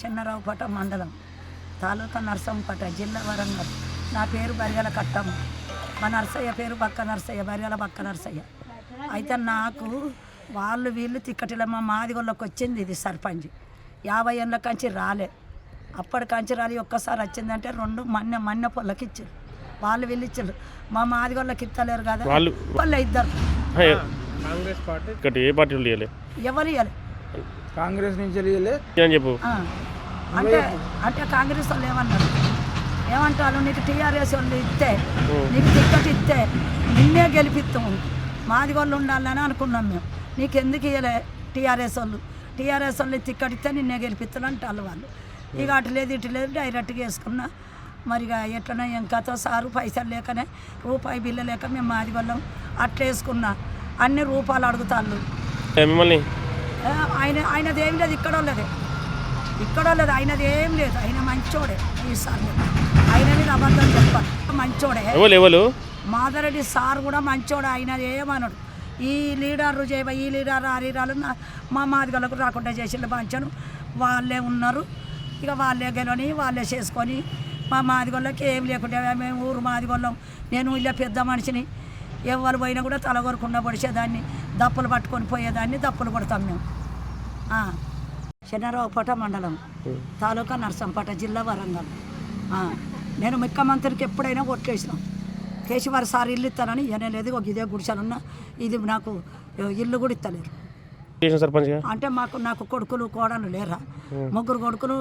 చెన్నరావుపేట మండలం, తాలూకా నర్సంపేట, జిల్లా వరంగల్. నా పేరు బర్యాల కట్టమ్మ. మా నర్సయ్య పేరు బక్క నర్సయ్య, బర్యాల బక్క నర్సయ్య. అయితే నాకు వీళ్ళు తిక్కటిలో మా మాదిగొల్లోకి వచ్చింది ఇది సర్పంచ్. 50 ఏళ్ళ కంచి రాలే. అప్పటి కంచి రాలి ఒక్కసారి వచ్చిందంటే 2 మన్నె పొల్లకి ఇచ్చారు. వీళ్ళు ఇచ్చారు. మా మాదిగొల్లోకి ఇస్తలేరు కదా వాళ్ళు ఇద్దరు. కాంగ్రెస్ పార్టీ ఏ పార్టీ ఎవరు ఇవ్వలే, కాంగ్రెస్ నుంచి చెప్పు. అంటే కాంగ్రెస్ వాళ్ళు ఏమంటారు, నీకు టీఆర్ఎస్ వాళ్ళు ఇస్తే, నీకు టికెట్ ఇస్తే నిన్నే గెలిపిస్తాము, మాదిగోళ్ళు ఉండాలని అనుకున్నాం మేము. నీకు ఎందుకు ఇవ్వలే టీఆర్ఎస్ వాళ్ళు టికెట్ ఇస్తే నిన్నే గెలిపిస్తాను అంటారు వాళ్ళు. ఇక అటు లేదు డైరెక్ట్గా వేసుకున్నా. మరిగా ఎట్లనే ఎంకతో సారు పైసలు లేకనే రూపాయి బిల్లు లేక మేము మాదిగోళ్ళం అట్లా వేసుకున్నా. అన్ని రూపాయలు అడుగుతాళ్ళు. ఆయనది ఏం లేదు, ఇక్కడ లేదు, ఆయనది ఏం లేదు. ఆయన మంచోడే. ఈసారి ఆయన మీద అబద్ధం చెప్పాలి, మంచోడే. మాధరెడ్డి సార్ కూడా మంచోడే. ఆయన ఏమన్నాడు, ఈ లీడర్ ఈ లీడర్ ఆ లీడర్లు మా మాదిగలకు రాకుండా చేసిండు మంచను. వాళ్ళే ఉన్నారు, ఇక వాళ్ళే గెలని వాళ్ళే చేసుకొని మా మాదిగొల్లకి ఏం లేకుండా మేము ఊరు మాదిగొల్లం. నేను ఇలా పెద్ద మనిషిని, ఎవరు పోయినా కూడా తలగొరకుండా పొడిచేదాన్ని, దప్పులు పట్టుకొని పోయేదాన్ని, దప్పులు కొడతాం మేము. చెన్నరావుపేట మండలం, తాలూకా నర్సంపేట, జిల్లా వరంగల్. నేను ముఖ్యమంత్రికి ఎప్పుడైనా ఓట్లేసినాం. కేసీఆర్ సార్ ఇల్లు ఇస్తానని లేదు. ఒక ఇదే గుడిసెలున్నా, ఇది నాకు ఇల్లు కూడా ఇస్తలేరు. అంటే నాకు కొడుకులు కోడలు లేరా, 3 కొడుకులు,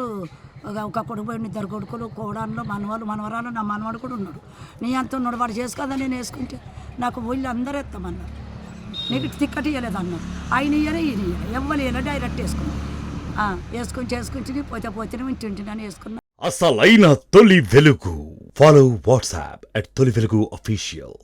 ఒక కొడుకు పోయిన 2 కొడుకులు, కోడళ్ళు, మనవరాలు. నా మనవాడు కూడా ఉన్నాడు. నీ అంత ఉన్నాడు, వాడు చేసుకోదా నేను వేసుకుంటే నాకు వీళ్ళు అందరూ ఎత్తామన్నారు. నీకు టికెట్ ఇవ్వలేదు అన్నారు. ఆయన ఇయ్యలే, ఈయన ఇయ్యలే, ఎవ్వరు ఇవ్వలే. డైరెక్ట్ వేసుకున్నాం. చేసుకుని పోతే ఇంటింటిని వేసుకున్నాం. అసలైన తొలి వెలుగు. ఫాలో వాట్సాప్ @తొలి వెలుగు official.